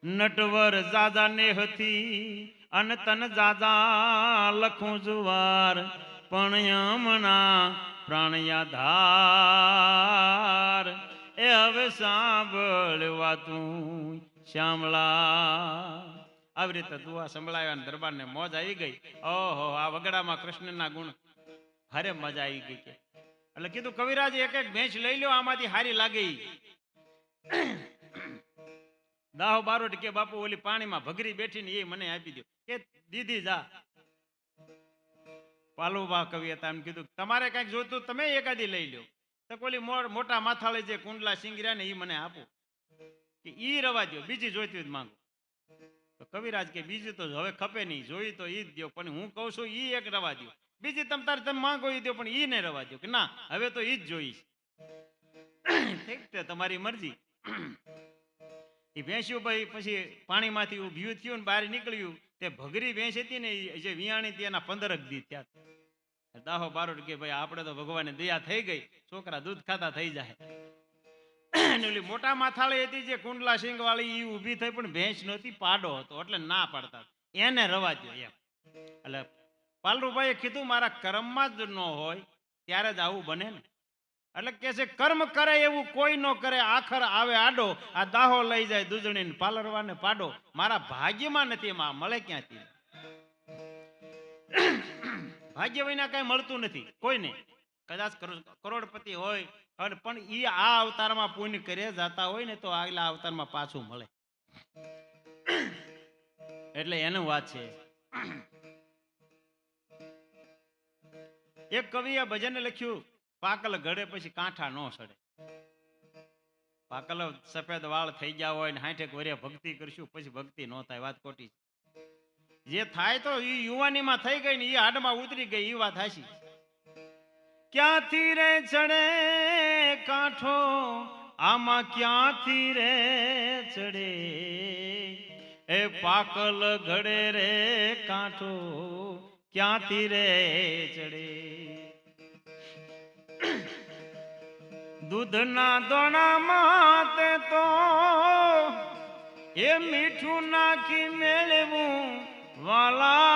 નટવર જાજા ને હતી અન તન જાજા લખું જુવાર પણ યમણા પ્રાણયા ધાર એ હવે સાંભળવા તું શ્યામળા. આવી રીતે દુઆ સંભળાવ્યા દરબારને મોજ આવી ગઈ. ઓહો, આ વગડામાં કૃષ્ણના ગુણ હારે મજા આવી ગઈ કે. એટલે કીધું કવિરાજ એક એક ભેંસ લઈ લ્યો, આમાંથી હારી લાગે. દાહો બારોટ કે બાપુ ઓલી પાણીમાં ભગરી બેઠી ને એ મને આપી દો કે દીધી જા. પાલુબા કવિ હતા એમ કીધું તમારે કઈક જોતું તમે એકાદી લઈ લ્યો. તો ઓલી મોટા માથાળે જે કુંડલા સિંગર્યા ને એ મને આપો કે ઈ રવા દો, બીજી જોઈતી હોય માંગો. તો કવિરાજ કે બીજું તો હવે ખપે નહીં, જોઈ તો ઈ જ દો, પણ હું કઉ છું ઈ એક રવા દો, બીજી તમે માંગો ઈ દો, પણ ઈ ને રવા દો કે ના હવે તો ઈ જ જોઈશ. ઠીક છે તમારી મરજી. એ ભેંસ્યું ભાઈ પછી પાણીમાંથી ઉભ્યું થયું ને બહાર નીકળ્યું. તે ભગરી ભેંસ હતી ને જે વિયાણી હતી એના 15 દી થયા. દાહો બારોટ કે ભાઈ આપણે તો ભગવાનની દયા થઈ ગઈ, છોકરા દૂધ ખાતા થઈ જાય. ઓલી મોટા માથાળી હતી જે કુંડલા સિંગ વાળી એ ઊભી થઈ પણ ભેંસ નહોતી, પાડો હતો એટલે ના પાડતા એને રવા દો એમ. એટલે પાલરુભાઈએ કીધું મારા કર્મમાં જ ન હોય ત્યારે જ આવું બને ને. એટલે કે છે કર્મ કરે એવું કોઈ ન કરે, આખર આવે આડો. આ દાહો લઈ જાય દૂધણી પાલરવાને પાડો, મારા ભાગ્યમાં નથી, એમાં મળે ક્યાંથી? ભાગ્ય વિના કઈ મળતું નથી કોઈને. કદાચ કરોડપતિ હોય પણ ઈ આ અવતારમાં પુણ્ય કરે જતા હોય ને તો આગલા અવતારમાં પાછું મળે. એટલે એનું વાત છે. એક કવિએ ભજન લખ્યું, પાકલ ઘડે પછી કાંઠા નો સડે. પાકલ સફેદ વાળ થઈ ગયા હોય ને 60 વર્ષ ભક્તિ કરશું પછી ભક્તિ નો થાય, વાત ખોટી. જે થાય તો એ યુવાનીમાં થઈ ગઈ ને એ હાડમાં ઉતરી ગઈ, એ વાત હાચી. ક્યાંથી રે ચડે કાંઠો આમાં ક્યાંથી રે ચડે, એ પાકલ ઘડે રે કાંઠો ક્યાંથી રે ચડે. દૂધના દોણામાં તે તો એ મીઠું નાખી મેળવું વાલા,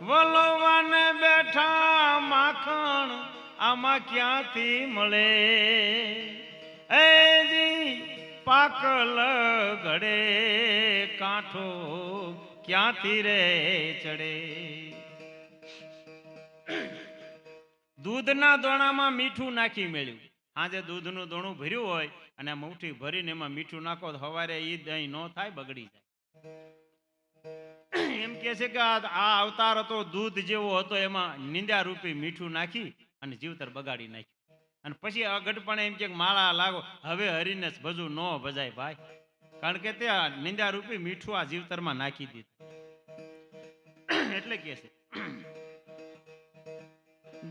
વલોવાને બેઠા માખણ આમાં ક્યાંથી મળે. એ જી પાકલ ઘડે કાંઠો ક્યાંથી રે ચડે. દૂધના દોણામાં મીઠું નાખી મેળ્યું. આજે દૂધનું દોણું ભર્યું હોય અને મુઠ્ઠી ભરીને એમાં મીઠું નાખો તો સવારે ઈ દહીં ન થાય, બગડી જાય. એમ કે છે કે આ અવતાર હતો દૂધ જેવો હતો, એમાં નિંદ્યા રૂપી મીઠું નાખી અને જીવતર બગાડી નાખ્યું. અને પછી અગડપણે એમ કે માળા લાગો હવે હરીને ભજુ ન ભજાય ભાઈ, કારણ કે તે નિંદ્યા રૂપી મીઠું આ જીવતરમાં નાખી દીધું. એટલે કે છે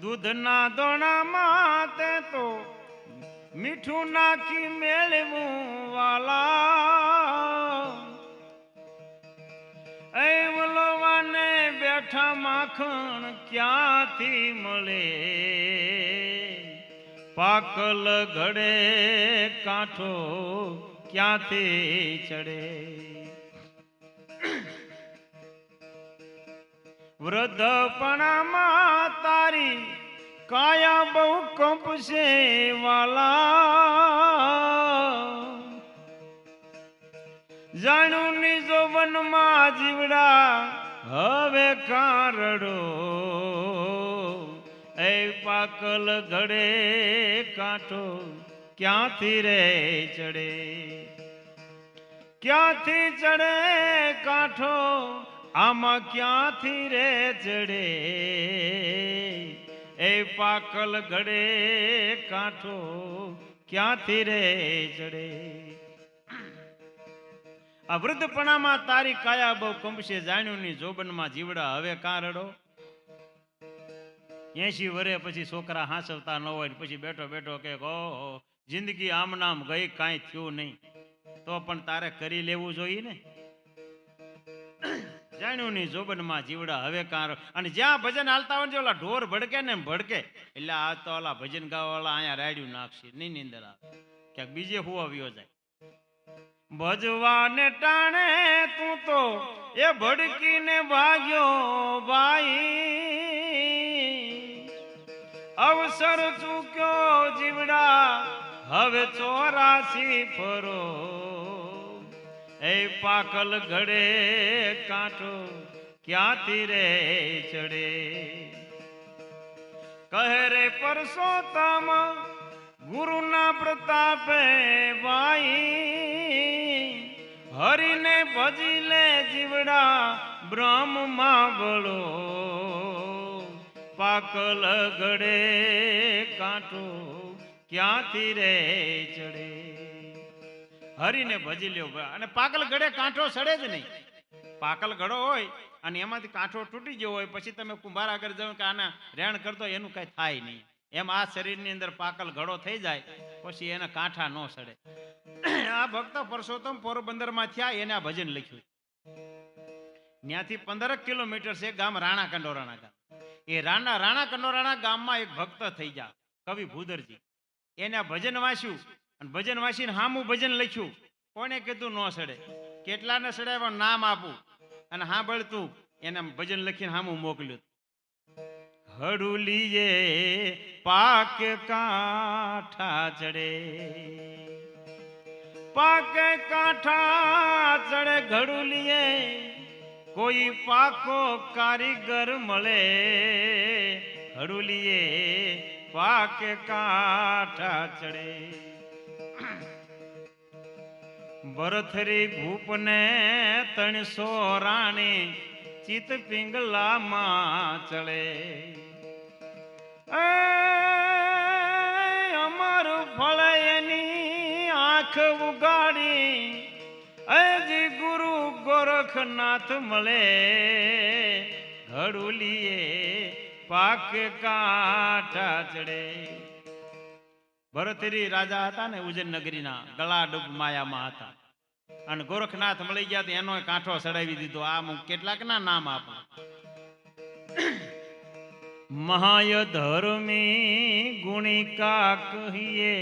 દૂધના દોણામાં તે તો મીઠું નાખી મેળવું વાલા, એ વલોવાને બેઠા માખણ ક્યાંથી મળે. પાકલ ઘડે કાંઠો ક્યાંથી ચડે. વૃદ્ધપણામાં તારી કાયા બહુ કંપશે વાલા, જાણું નિજો વનમાં જીવડા હવે કારડો, એ પાકલ ઘડે કાંઠો ક્યાંથી રે ચડે. ક્યાંથી ચડે કાંઠો આમાં ક્યાંથી રે ચડે, એ પાકલ ઘડે કાંઠો ક્યાંથી રે ચડે. આ વૃદ્ધપણામાં તારી કાયા બહુ કંપશે, જાણ્યું ની જોબનમાં જીવડા હવે કારડો. 80 વર્ષ પછી છોકરા હાંસવતા ન હોય પછી બેઠો બેઠો કે ઓહો જિંદગી આમ નામ ગઈ, કાંઈ થયું નહીં, તો પણ તારે કરી લેવું જોઈએ ને. જાણ્યું ની જોબનમાં જીવડા હવે કારો. અને જ્યાં ભજન હાલતા હોય ને ઓલા ઢોર ભડકે ને એમ ભડકે, એટલે આ તો ઓલા ભજન ગાવા વાળા અહીંયા રાડ્યું નાખશે નહીં, નીંદર આવે ક્યાંક બીજે હુવા વ્યો જાય. ભજવાને ટાણે તું તો એ ભડકીને ભાગ્યો ભાઈ, અવસર ચૂક્યો જીવડા હવે 84 ફરો, એ પાકલ ઘડે કાંઠો ક્યાંથી રે ચડે, કહે રે પરસોત્તમ ગુરુના પ્રતાપે ભાઈ, હરિને ભજી લે જીવડા બ્રહ્મમાં બળો, પાકલ ગળે કાંઠો ક્યાંથી રે ચડે. હરિને ભજી લ્યો. અને પાકલ ગળે કાંઠો સડે જ નહીં. પાકલ ગળો હોય અને એમાંથી કાંઠો તૂટી ગયો હોય, પછી તમે કુંભાર આગળ જાઓ કે આના રેણ કરતો એનું કઈ થાય નહીં. એમ આ શરીરની અંદર પાકલ ઘડો થઈ જાય પછી એના કાંઠા ન સડે. આ ભક્ત પરસોત્તમ પોરબંદરમાં થયા, એને આ ભજન લખ્યું. ત્યાંથી 15 કિલોમીટર છે ગામ રાણા કંડોરાણા ગામ. એ રાણા કંડોરાણા ગામમાં એક ભક્ત થઈ ગયા કવિ ભૂદરજી. એને આ ભજન વાંચ્યું અને ભજન વાંચીને હામું ભજન લખ્યું. કોને કીધું ન સડે, કેટલાને સડાવ્યા નામ આપું અને સાંભળતું એને ભજન લખીને હામું મોકલ્યું. હડુલીએ પાક કાંઠા ચડે, પાક કાંઠા ચડે ઘડુલીએ, કોઈ પાકો કારીગર મળે, હડુલીએ પાક કાંઠા ચડે. ભરથરી ભૂપને 300 રાણી ચિત પિંગલામાં ચડે, અમર ફળ એની આંખ ઉગાડી, હજી ગુરુ ગોરખનાથ મળે, ઘડુલીએ પાક કાંઠા ચડે. ભરતરી રાજા હતા ને ઉજ્જૈન નગરીના, ગળા ડૂબ માયામાં હતા અને ગોરખનાથ મળી ગયા તો એનો કાંઠો સડાવી દીધો. આ કેટલાક ના નામ આપો. મહાય ધર્મી ગુણિકા કહીએ,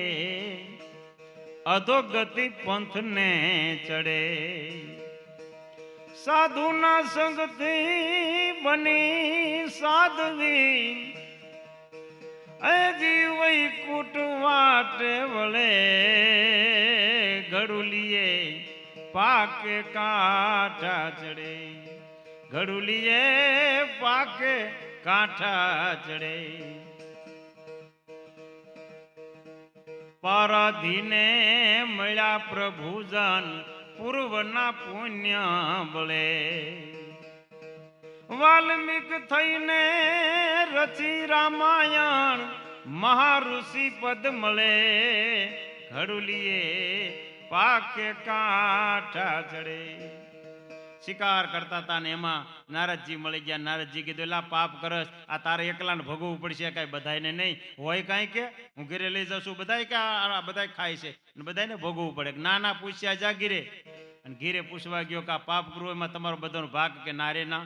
અધોગતિ પંથને ચડે, સાધુના સંગથી બની સાધવી, જીવઈ કૂટવાટે વળે, ઘડુલીએ પાક કાંઠા ચડે, ઘડુલીએ પાક કાંઠા ચડે. પારાધીને મળ્યા પ્રભુજન પૂર્વના પુણ્ય બળે, વાલ્મીક થઈને રચી રામાયણ મહાઋષિ પદ મળે, ઘડુલીએ પાક કાંઠા ચડે. શિકાર કરતા હતા ને એમાં નારદજી મળી ગયા. નારદજી કીધું એલા પાપ કરસ, આ તારે એકલાને ભોગવવું પડશે, કઈ બધાને નહીં હોય. કાંઈ કે હું ઘરે લઈ જશું, બધા કે આ બધા ખાય છે બધાને ભોગવવું પડે. ના પૂછ્યા જા ઘીરે, અને ઘીરે પૂછવા ગયો કે આ પાપ કરવું એમાં તમારો બધાનો ભાગ, કે ના રે ના,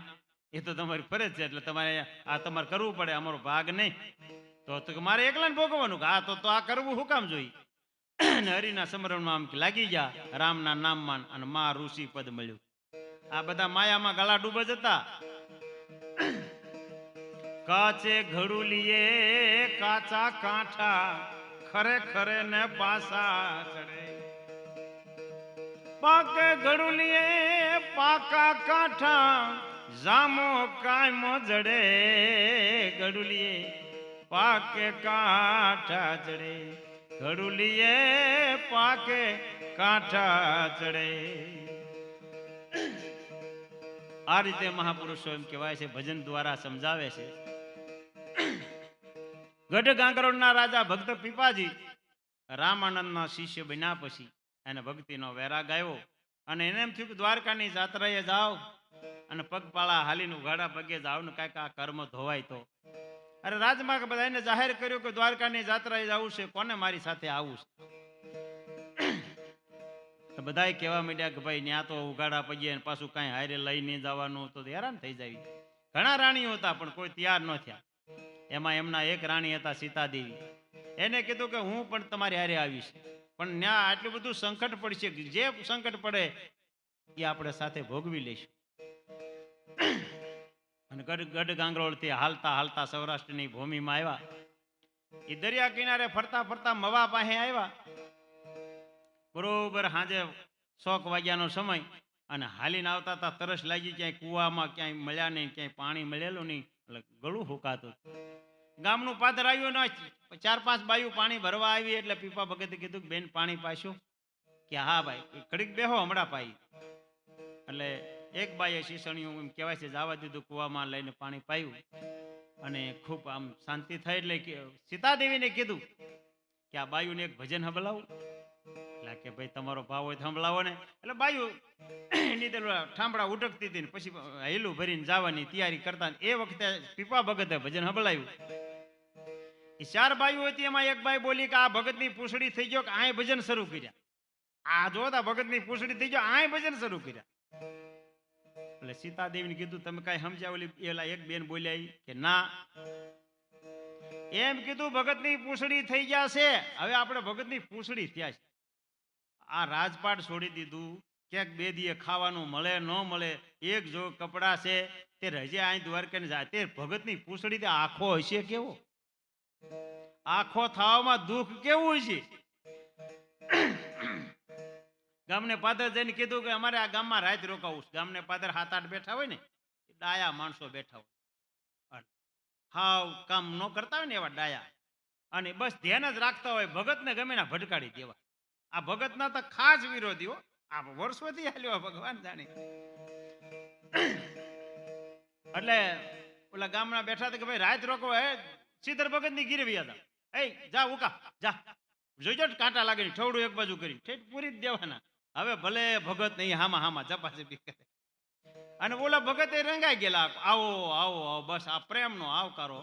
એ તો તમારી ફરજ છે, એટલે તમારે આ તમારે કરવું પડે, અમારો ભાગ નહીં. તો મારે એકલાને ભોગવવાનું, હા તો આ કરવું શું કામ જોઈએ. હરિના સમરણમાં આમ લાગી ગયા, રામના નામમાં, અને મા ઋષિ પદ મળ્યું. આ બધા માયામાં ગળા ડૂબ જ હતા. કાચે ઘડુલીએ કાચા કાંઠા, ખરે ને પાસા ચડે, પાકે ઘડુલીએ પાકા કાંઠા, જામો કાયમો જડે, ઘડુલીએ પાકે કાંઠા ચડે, ઘડુલીએ પાકે કાંઠા ચડે. આ રીતે મહાપુરુષો એમ કહેવાય છે, ભજન દ્વારા સમજાવે છે. ગઢ ગાંગરોળના રાજા ભક્ત પીપાજી રામાનંદના શિષ્ય બન્યા પછી એને ભક્તિનો વૈરાગ આવ્યો અને એને એમ થયું કે દ્વારકાની જાત્રાએ જાઓ અને પગપાળા હાલીને ઉઘાડા પગે જાઓ ને કાંઈક આ કર્મ ધોવાય તો. અરે રાજમાં બધાને જાહેર કર્યું કે દ્વારકાની જાત્રાએ જવું છે, કોને મારી સાથે આવું છે. બધા કહેવા માંડ્યા કે ભાઈ ત્યાં તો ઉઘાડા પગે પાછું કાંઈ હારે લઈને જવાનું, તો હેરાન થઈ જાય. ઘણા રાણીઓ હતા પણ કોઈ તૈયાર ન થયા. એમાં એમના એક રાણી હતા સીતાદેવી. એને કીધું કે હું પણ તમારી હારે આવીશ, પણ ત્યાં આટલું બધું સંકટ પડશે કે જે સંકટ પડે એ આપણે સાથે ભોગવી લઈશું. અને ગઢ ગાંગરોળથી હાલતા હાલતા સૌરાષ્ટ્રની ભૂમિમાં આવ્યા. એ દરિયા કિનારે ફરતા ફરતા મવા પાસે આવ્યા. બરોબર સાંજે 100 વાગ્યાનો સમય, અને હાલીને આવતા હતા. તરસ લાગી, ક્યાંય કુવામાં ક્યાંય મળ્યા નહીં, ક્યાંય પાણી મળેલું નહીં, એટલે ગળું ફૂંકાતું. ગામનું પાદર આવ્યું ને 4-5 બાયું પાણી ભરવા આવી. એટલે પીપા ભગતે કીધું કે બેન પાણી પાછું? કે હા ભાઈ, ઘડીક બેહો, હમણાં પાઈ. એટલે એક બાઈએ શીસણિયું એમ કહેવાય છે જવા દીધું, કુવામાં લઈને પાણી પાયું. અને ખૂબ આમ શાંતિ થઈ. એટલે સીતાદેવીને કીધું કે આ બાયુને એક ભજન સંભળાવું. એટલે કે ભાઈ તમારો ભાવ હોય તો સંભળાવો ને. એટલે બાયુ એની ઠામડા ઉટકતી હતી ને પછી હેલું ભરીને જવાની તૈયારી કરતા. એ વખતે પીપા ભગતે ભજન સંભળાયું. એ 4 બાયુ હતી, એમાં એક બાઈ બોલી કે આ ભગતની પૂંછડી થઈ ગયો, કે આય ભજન શરૂ કર્યા. આ જોતા ભગતની પૂંછડી થઈ ગયો, આય ભજન શરૂ કર્યા. એટલે સીતાદેવીને કીધું તમે કઈ સમજ્યા? ઓલી એલા એક બેન બોલ્યા કે ના, એમ કીધું ભગતની પૂંછડી થઈ ગયા છે, હવે આપણે ભગતની પૂંછડી થયા છે. આ રાજપાટ છોડી દીધું, ક્યાંક 2 દીએ ખાવાનું મળે ન મળે, એક જો કપડા છે તે રજે અહીં દ્વારકાને જાય, તે ભગતની પૂંછડી તે આખો હશે કેવો? આખો થવામાં દુઃખ કેવું હોય છે? ગામને પાદર જઈને કીધું કે અમારે આ ગામમાં રાત રોકાવું. ગામને પાદર 7-8 બેઠા હોય ને, ડાયા માણસો બેઠા હોય, હાવ કામ ન કરતા હોય ને એવા ડાયા, અને બસ ધ્યાન જ રાખતા હોય ભગતને ગમે ના ભટકાડી દેવા. આ ભગતના તો ખાસ વિરોધીઓ, આ વર્ષોથી હાલ્યો ભગવાન જાણે. એટલે ઓલા ગામના બેઠા હતા કે ભાઈ રાત રોકો. હે સીધર ભગત ની ગીરવી હતા. એ જા ઉકા જા, જોઈજો કાંટા લાગે ઠવડું એક બાજુ કરી ઠેઠ પૂરી જ દેવાના. હવે ભલે ભગત નહીં હામાં ચપાચપી કરે. અને ઓલા ભગત એ રંગાઈ ગયેલા, આવો આવો આવો, બસ આ પ્રેમનો આવકારો.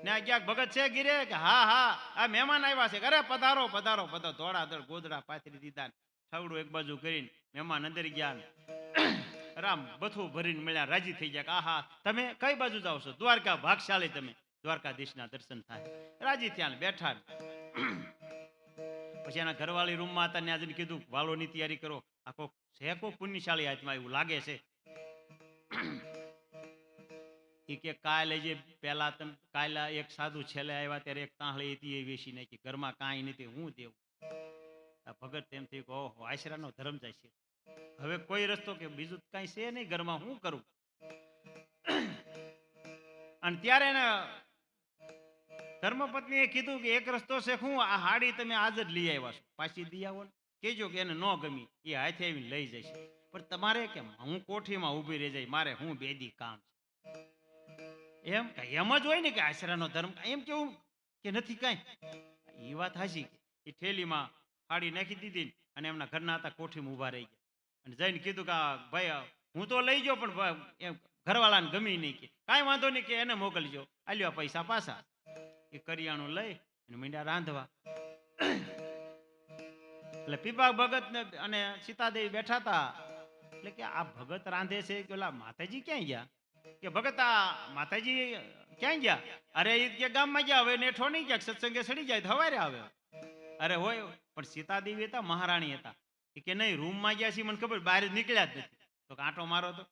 ને આ ક્યાંક ભગત છે ગીરે કે હા હા આ મહેમાન આવ્યા છે, અરે પધારો પધારો પધારો. ધોળાધડ ગોદડા પાથરી દીધા, ઠવડું એક બાજુ કરીને મહેમાન અંદર ગયા. રામ બથું ભરીને મળ્યા, રાજી થઈ ગયા કે આહા તમે કઈ બાજુ જાઓ છો? દ્વારકા. ભાગશાળી તમે, દ્વારકાધીશના દર્શન થાય. રાજી થયા, બેઠા. પછી એના ઘરવાળી રૂમમાં હતા ને આજે કીધું વાલોની તૈયારી કરો. આખો છે કો પુણ્યશાળી હાથમાં એવું લાગે છે. એ કે કાલે જે પેલા તમે કાલે એક સાધુ છેલ્લે આવ્યા ત્યારે એક તાંહળી હતી એ વેચી નાખી, ઘરમાં કાંઈ નથી, હું દેવું? આ ભગત એમ થયું કે ઓહો આશરાનો ધર્મ જાય છે, હવે કોઈ રસ્તો કે બીજું કઈ છે નહીં ઘરમાં, હું કરું? અને ત્યારે એને ધર્મપત્નીએ કીધું કે એક રસ્તો છે, હું આ હાડી તમે આજ જ લઈ આવ્યા છો, પાછી દઈ આવો ને, કેજો કે એને ન ગમી એ હાથે આવીને લઈ જશે. પણ તમારે કેમ? હું કોઠીમાં ઊભી રહી જાય, મારે હું બેદી કામ છે. એમ એમ જ હોય ને કે આશરાનો ધર્મ, એમ કેવું કે નથી કાંઈ? એ વાત હાચી. એ થેલીમાં હાડી નાખી દીધી અને એમના ઘરના હતા કોઠીમાં ઊભા રહી ગયા. અને જઈને કીધું કે ભાઈ હું તો લઈ ગયો પણ એમ ઘરવાળાને ગમી નહીં, કે કાંઈ વાંધો નહીં, કે એને મોકલજો, આલ્યો પૈસા પાછા. એ કરિયાણું લઈ અને મીંડા રાંધવા. એટલે પીપા ભગત ને અને સીતાદેવી બેઠા હતા. એટલે કે આ ભગત રાંધે છે કે ઓલા માતાજી ક્યાં ગયા? કે ભગત આ માતાજી ક્યાં ગયા? અરે એ કે ગામમાં ગયા, હવે નેઠો નહીં, ક્યાંક સત્સંગે સડી જાય તો હવારે આવે. અરે હોય, પણ સીતાદેવી હતા, મહારાણી હતા. કે નહીં રૂમમાં ગયા છે મને ખબર, બહાર નીકળ્યા જ નથી. તો આંટો મારો તો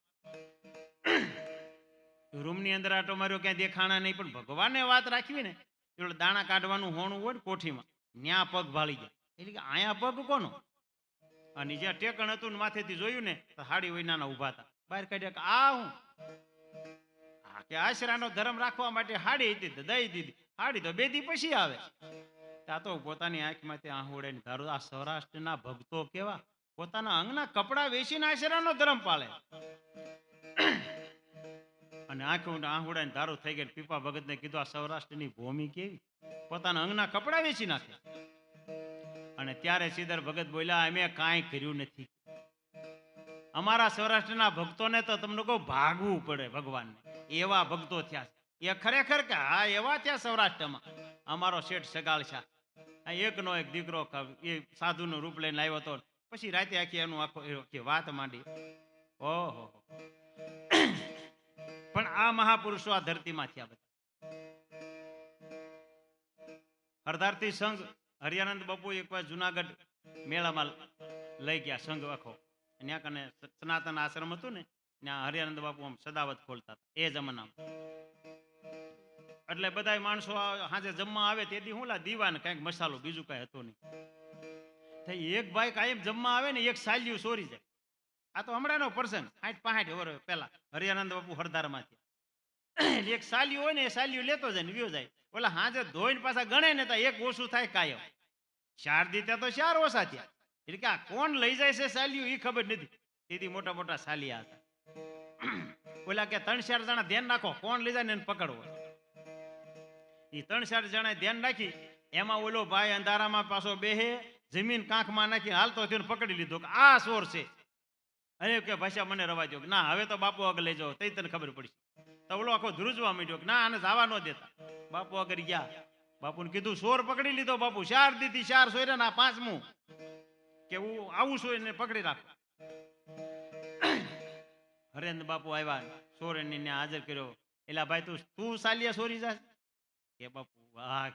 રૂમની અંદર આંટો માર્યો, ક્યાં દેખાણા નહીં. પણ ભગવાને વાત રાખવી ને, એટલે દાણા કાઢવાનું હોણું હોય ને કોઠીમાં, ન્યા પગ ભાળી ગયા. એટલે કે આયા પગ કોનો? અને જ્યાં ટેકણ હતું ને માથેથી જોયું ને તો હાડી વૈનાના ઉભા હતા. બહાર કાઢ્યા કે આ હું? કે આશરાનો ધર્મ રાખવા માટે હાડી હતી તો દઈ દીધી. હાડી તો 2 દી પછી આવે. ત્યાં તો પોતાની આંખમાંથી આંહુડે ને ધારો. આ સૌરાષ્ટ્રના ભક્તો કેવા પોતાના અંગના કપડા વેચીને આશરાનો ધર્મ પાળે. અને આંહુડા ને ધારો થઈ ગયા. પીપા ભગતને કીધું આ સૌરાષ્ટ્રની ભૂમિ કેવી, પોતાના અંગના કપડા વેચી નાખે. અને ત્યારે સીધર ભગત બોલ્યા અમે કાંઈ કર્યું નથી, અમારા સૌરાષ્ટ્રના ભક્તોને તો તમને કહું ભાગવું પડે ભગવાનને, એવા ભક્તો થયા છે. એ ખરેખર કે હા એવા થયા સૌરાષ્ટ્રમાં. અમારો શેઠ સગાળ છે, એકનો એક દીકરો એ સાધુનું રૂપ લઈને આવ્યો હતો. પછી રાતે આખી એનું આખો વાત માંડી. ઓહો, પણ આ મહાપુરુષો આ ધરતીમાં થયા બધા. હરધારથી સંઘ હરિયાનંદ બાપુ એકવાર જુનાગઢ મેળામાં લઈ ગયા સંઘ આખો. ત્યાં કને સનાતન આશ્રમ હતું ને, ત્યાં હરિયાનંદ બાપુ આમ સદાવત ખોલતા હતા એ જમાનામાં. એટલે બધા માણસો સાંજે જમવા આવે તેથી હું લા દીવા ને કઈક મસાલો, બીજું કઈ હતું નહીં. એક ભાઈ કાયમ જમવા આવે ને એક સાલ્યું ચોરી જાય. આ તો હમણાંનો પ્રસંગ, 60-65 વર્ષ પહેલા હરિયાનંદ બાપુ હરદારમાંથી. એક સાલ્યું હોય ને એ સાલ્યું લેતો જાય ને વ્યો જાય. ઓલા હાજે ધોઈને પાછા ગણે ને એક ઓછું થાય કાયમ. 4 દી ત્યાં તો 4 ઓછા થયા. એટલે કે આ કોણ લઈ જાય છે સાલ્યું એ ખબર નથી. તેથી મોટા મોટા સાલિયા હતા. ઓલા કે 3-4 જણા ધ્યાન રાખો, કોણ લઈ જાય ને એને પકડવો. એ 3-4 જણા ધ્યાન રાખી. એમાં ઓલો ભાઈ અંધારામાં પાછો બેહે, જમીન કાંખમાં નાખી હાલતો થયો પકડી લીધો કે આ ચોર છે. અરે કે ભાષા મને રવા દો. ના હવે તો બાપુ આગળ લઈ જાઓ, તઈ તને ખબર પડી. તો ઓલો આખો ધ્રુજવા માંડ્યો કે ના આને જવા ન દેતા. બાપુ આગળ ગયા. બાપુને કીધું ચોર પકડી લીધો બાપુ, 4 દીથી 4 સોયરા ના 5મું કે હું આવું છું એને પકડી રાખો. હરેન્દ્ર બાપુ આવ્યા, ચોરને ને હાજર કર્યો. એલા ભાઈ તું સાલિયા ચોરી જા કે બાપુ? હા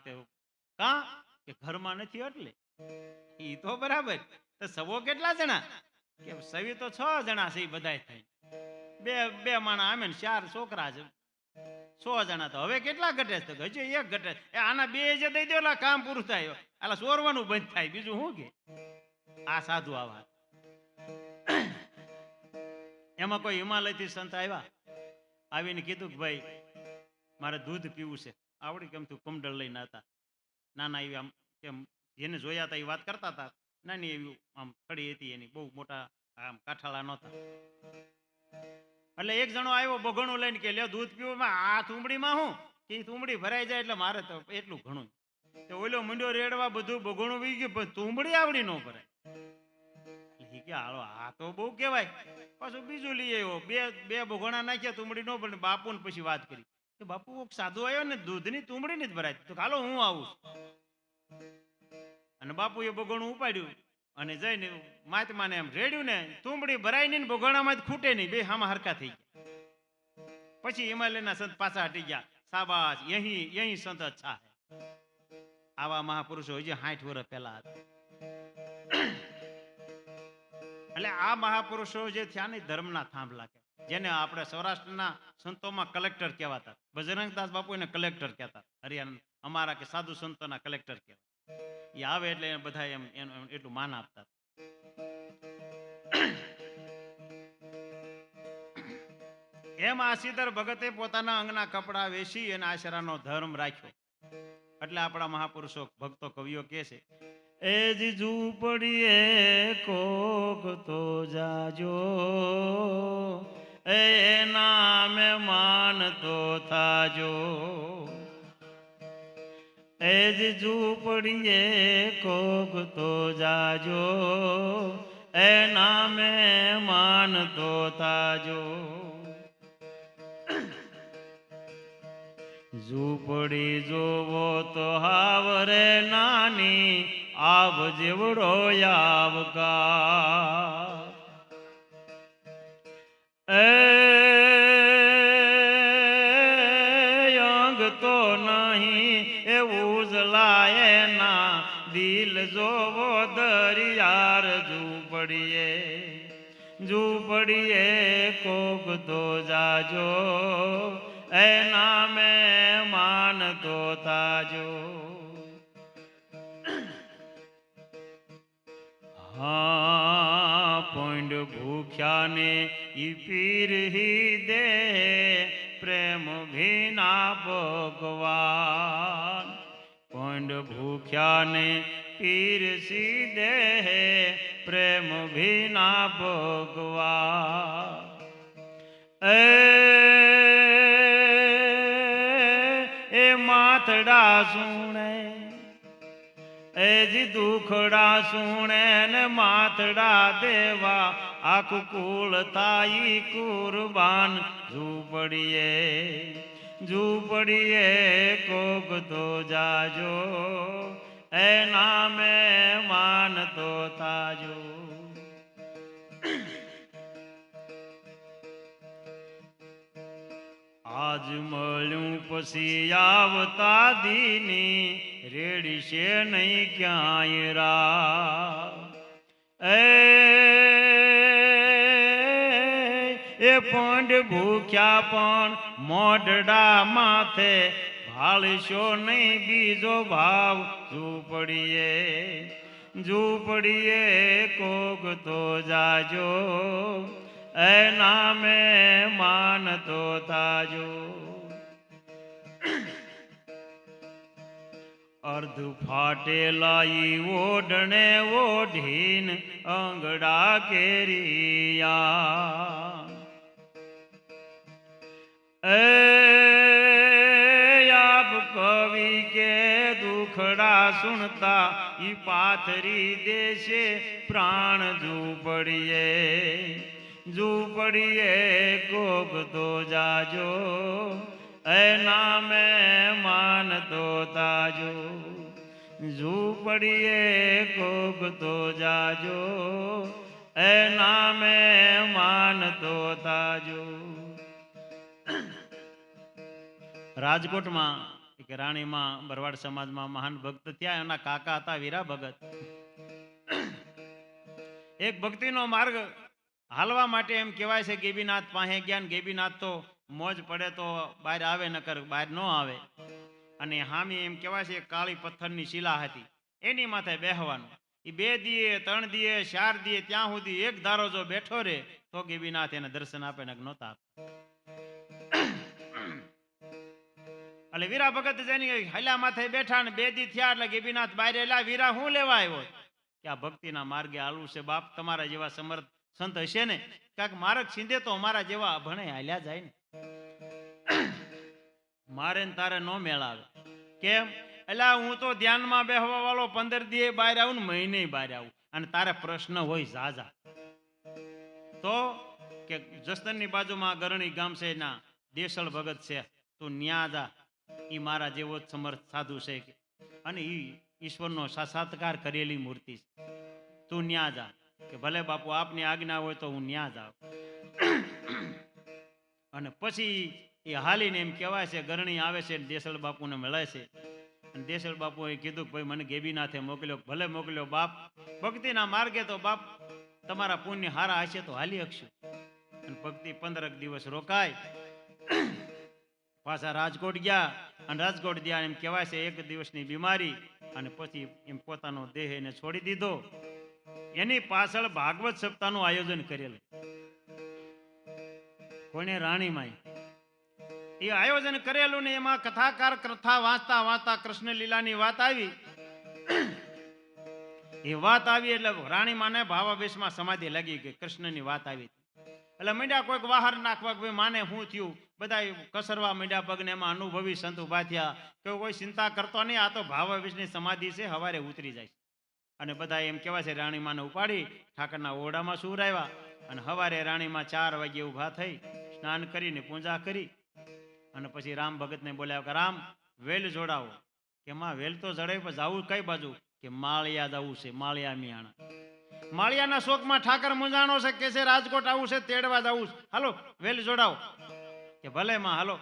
કા કે ઘરમાં નથી એટલે. ઈ તો બરાબર. તો સવો કેટલા જણા? કે સવી તો 6 જણા છે બધા થઈ. બે માણા આમે ને 4 છોકરા છે, 100 જણા. તો હવે કેટલા ઘટે છે? હજી એક ઘટે. આના 2 જે દઈ દો કામ પૂરું થાય. આલા ચોરવાનું બંધ થાય. બીજું શું કે આ સાધુ આવા. એમાં કોઈ હિમાલયથી સંત આવ્યા, આવીને કીધું કે ભાઈ મારે દૂધ પીવું છે. આવડી કેમ તું કમડળ લઈને હતા. નાના એવી આમ કેમ જેને જોયા હતા એ વાત કરતા હતા. નાની એવી આમ ખડી હતી એની, બહુ મોટા આમ કાઠાળા નહોતા. એટલે એક જણો આવ્યો બગણું લઈને કે લે દૂધ પીવું. આ તુંબડીમાં હું કે તુંબડી ભરાઈ જાય એટલે મારે તો એટલું ઘણું. તો ઓલો મુંડો રેડવા બધું બગણું વી ગયું, પણ તુંબડી આવડી ન ભરાય. કે હાલો આ તો બહુ કહેવાય. પાછું બીજું લઈ આવ્યો, બે બગોણા નાખ્યા, તુંબડી નો ભરે. બાપુ ને પછી વાત કરી કે બાપુ સાધુ આવ્યો ને દૂધની તુંબડી નથી ભરાય. તો હાલો હું આવું. અને બાપુ એ બગોણું ઉપાડ્યું અને જઈને મહાત્માને એમ રેડ્યું ને તુંબડી ભરાય નહીં, બગોણામાં જ ખૂટે નહીં, બે હામાં હરકા થઈ ગયા. પછી હિમાલયના સંત પાછા હટી ગયા. શાબાશ, યહી સંત અચ્છા હે. આવા મહાપુરુષો હજી 60 વર્ષ પહેલા હતા. એટલે આ મહાપુરુષો જે થયા ને ધર્મના થાંભલા કે, જેને આપણે સૌરાષ્ટ્રના સંતોમાં કલેક્ટર કહેવાતા. બજરંગદાસ બાપુ એને કલેક્ટર કહેતા. હરિયાણા અમારા કે સાધુ સંતોના કલેક્ટર કહેવાય. એ આવે એટલે બધા એમ એટલું માન આપતા. એમ આશીધર ભગતે પોતાના અંગના કપડા વેચી અને આશરાનો ધર્મ રાખ્યો. એટલે આપણા મહાપુરુષો ભક્તો કવિઓ કહે છે, એ જ ઝૂંપડીએ કોક તો જાજો, એ નામે માનતો થાજો. એ જ ઝૂંપડીએ કોક તો જાજો, એ નામે માનતો થાજો. ઝૂંપડી જોવો તો હાવરે નાની, આવ જેવડો આવકાર. એ અંગ તો નહીં એવું જ લાય ના, દિલ જોવો દરિયાર. ઝૂંપડીએ કોક તો જાજો, એ નામે માનતો તાજો. હા પોંડ ભૂખ્યાને ઈ પીરહી દે, પ્રેમ ભીના ભગવાન. પોંડ ભૂખ્યાને પીરસી દે, પ્રેમ ભીના ભગવાન. એ માથડા સુણે, એ જી દુખડા સુણે ને માથડા દેવા, આખું કુળ તાઈ કુરબાન. ઝૂંપડીએ કોક તો જાજો, એ નામે માનતો તાજો. આજ મળ્યું પછી આવતા દીની, રેડી છે નહીં ક્યાંય રા એ પંડ ભૂખ્યા પણ મોઢડા માથે ભાળશો નહીં બીજો ભાવ ઝૂંપડીએ કોક તો જાજો એ નામે માનતો તાજો અર્ધ ફાટેલા ઈ ઓઢણે ઓઢીન અંગડા કેરિયા આપ કવિ કે દુખડા સુનતા ઈ પાથરી દેશે પ્રાણ ઝૂંપડીએ કોક તો જાજો એ નામે માનતો તાજો ઝૂંપડીએ કોક તો જાજો એ નામે માનતો તાજો રાજકોટમાં એક રાણીમાં બરવાડ સમાજમાં મહાન ભક્ત થયા એના કાકા હતા વીરા ભગત એક ભક્તિનો માર્ગ હાલવા માટે એમ કહેવાય છે ગેબીનાથ પાસે ગયા ગેબીનાથ તો મોજ પડે તો બહાર આવે નકર બહાર ન આવે અને હામી એમ કહેવાય છે કાળી પથ્થરની શિલા હતી એની માથે બેહવાનું એ 2 દીએ 3 દીએ 4 દીએ ત્યાં સુધી એક ધારો જો બેઠો રે તો ગેબીનાથ એને દર્શન આપે ને નહોતા એટલે વીરા ભગત જેની હલ્યા માથે બેઠા ને 2 દી થયા એટલે ગેબીનાથ બહાર એલા વીરા હું લેવા આવ્યો કે આ ભક્તિના માર્ગે હાલવું છે બાપ તમારા જેવા સમર્થ સંત હશે ને કાંક માર્ગ સિંધે તો અમારા જેવા ભણે હાલ્યા જાય ને મારે ને તારે નો મેળ આવે કેમ એટલે હું તો ધ્યાનમાં બેહવા વાળો 15 દીએ બહાર આવું ને મહિને બહાર આવું અને તારે પ્રશ્ન હોય ઝાઝા તો કે જસદણની બાજુમાં ગરણી ગામ છે ના દેસળ ભગત છે તું ન્યા જા ઈ મારા જેવો જ સમર્થ સાધુ છે અને ઈ ઈશ્વરનો સાક્ષાત્કાર કરેલી મૂર્તિ છે તું ન્યા જા કે ભલે બાપુ આપની આજ્ઞા હોય તો હું ન્યા જાઉં અને પછી એ હાલીને એમ કહેવાય છે ગરણી આવે છે દેસળ બાપુને મળે છે અને દેસળ બાપુએ કીધું કે ભાઈ મને ગેબીનાથે મોકલ્યો ભલે મોકલ્યો બાપ ભક્તિના માર્ગે તો બાપ તમારા પુણ્ય હારા હશે તો હાલી શકશું અને ભક્તિ 15 દિવસ રોકાય પાછા રાજકોટ ગયા અને રાજકોટ ગયા એમ કહેવાય છે 1 દિવસની બીમારી અને પછી એમ પોતાનો દેહ એને છોડી દીધો એની પાછળ ભાગવત સપ્તાહનું આયોજન કરેલું કોને રાણીમાં એ આયોજન કરેલું ને એમાં કથાકાર કથા વાંચતા કૃષ્ણ લીલાની વાત આવી એ વાત આવી એટલે રાણીમાને ભાવાવેશમાં સમાધિ લાગી ગઈ કૃષ્ણની વાત આવી એટલે મીંડ્યા કોઈક બહાર નાખવા ભાઈ માને શું થયું બધા કસરવા મીંડ્યા પગને એમાં અનુભવી સંત ઉભા થયા કે કોઈ ચિંતા કરતો નહીં આ તો ભાવાવેશની સમાધિ છે હવારે ઉતરી જાય અને બધા એમ કહેવાય છે રાણીમાને ઉપાડી ઠાકરના ઓરડામાં સુવરાવ્યા અને હવારે રાણીમાં 4 વાગે ઊભા થઈ સ્નાન કરીને પૂજા કરી અને પછી રામ ભગતને બોલ્યા કે રામ વેલ જોડાવો કે માં વેલ તો જડાય પણ જવું કઈ બાજુ કે માળિયા જવું છે માળિયા મિયાણા માળિયાના શોકમાં ઠાકર મુંજાણો છે કે છે રાજકોટ આવું છે તેડવા જવું છે હાલો વેલ જોડાવો કે ભલે માં હાલો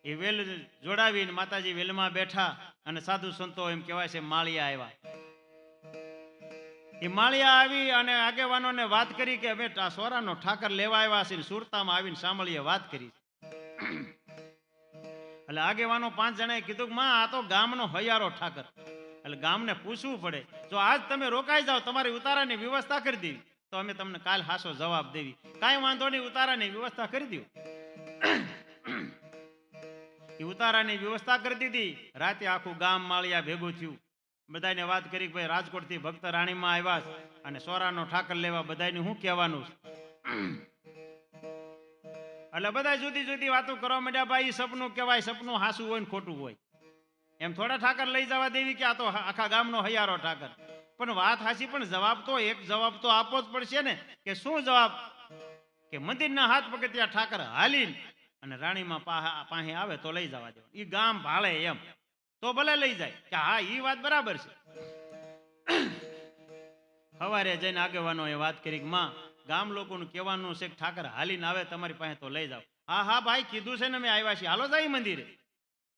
એ વેલ જોડાવીને માતાજી વેલમાં બેઠા અને સાધુ સંતો એમ કહેવાય છે માળિયા આવ્યા એ માળિયા આવી અને આગેવાનોને વાત કરી કે હવે સોરાનો ઠાકર લેવા આવ્યા છે સુરતામાં આવીને સાંભળીએ વાત કરી એટલે આગેવાનો 5 જણાએ કીધું કે માં આ તો ગામનો હૈયારો ઠાકર એટલે ગામને પૂછવું પડે જો આજ તમે રોકાઈ જાઓ તમારી ઉતારાની વ્યવસ્થા કરી દેવી તો અમે તમને કાલ હાસો જવાબ દેવી કાંઈ વાંધો નહીં ઉતારાની વ્યવસ્થા કરી દો એ ઉતારાની વ્યવસ્થા કરી દીધી રાતે આખું ગામ માળિયા ભેગું થયું બધાને વાત કરી કે ભાઈ રાજકોટ થી ભક્ત રાણીમાં આવ્યા અને સોરાનો ઠાકર લેવા બધાને શું કહેવાનું એટલે બધા જુદી જુદી વાતો કરવા માંડ્યા ભાઈ સપનું કહેવાય સપનું હાસું હોય ને ખોટું હોય એમ થોડા ઠાકર લઈ જવા દેવી કે આ તો આખા ગામનો હૈયારો ઠાકર પણ વાત હાસી પણ જવાબ તો એક જવાબ તો આપવો જ પડશે ને કે શું જવાબ કે મંદિરના હાથ પગથિયા ઠાકર હાલીને અને રાણીમાં પાસે આવે તો લઈ જવા દેવા એ ગામ ભાળે એમ તો ભલે લઈ જાય કે હા એ વાત બરાબર છે સવારે જઈને આગેવાનો એ વાત કરી કે માં ગામ લોકોનું કહેવાનું છે કે ઠાકર હાલીને આવે તમારી પાસે તો લઈ જાઓ હા હા ભાઈ કીધું છે ને મેં આવ્યા છીએ હાલો જાય મંદિરે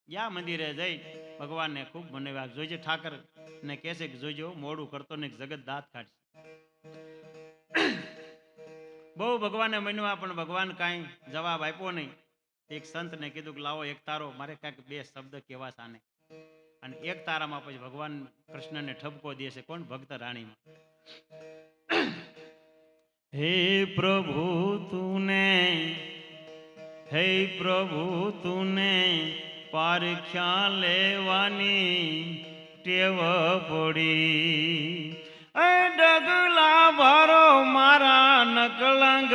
યા મંદિરે જઈ ભગવાનને ખૂબ મનાવ્યા. જોઈજે ઠાકર ને કહે છે કે જોઈજો મોડું કરતો ને જગત દાંત કાઢશે. બહુ ભગવાનને મન્યા પણ ભગવાન કાંઈ જવાબ આપ્યો નહીં. એક સંતને કીધું કે લાવો એક તારો, મારે કાંઈક બે શબ્દ કહેવા સાને. અને એક તારામાં પછી ભગવાન કૃષ્ણને ઠપકો દે છે. કોણ? ભક્ત રાણીમાં. હે પ્રભુ તુને, હે પ્રભુ તુને પારખ્યા લેવાની ટેવ પડી. ડગલા ભરો મારા નકલંગ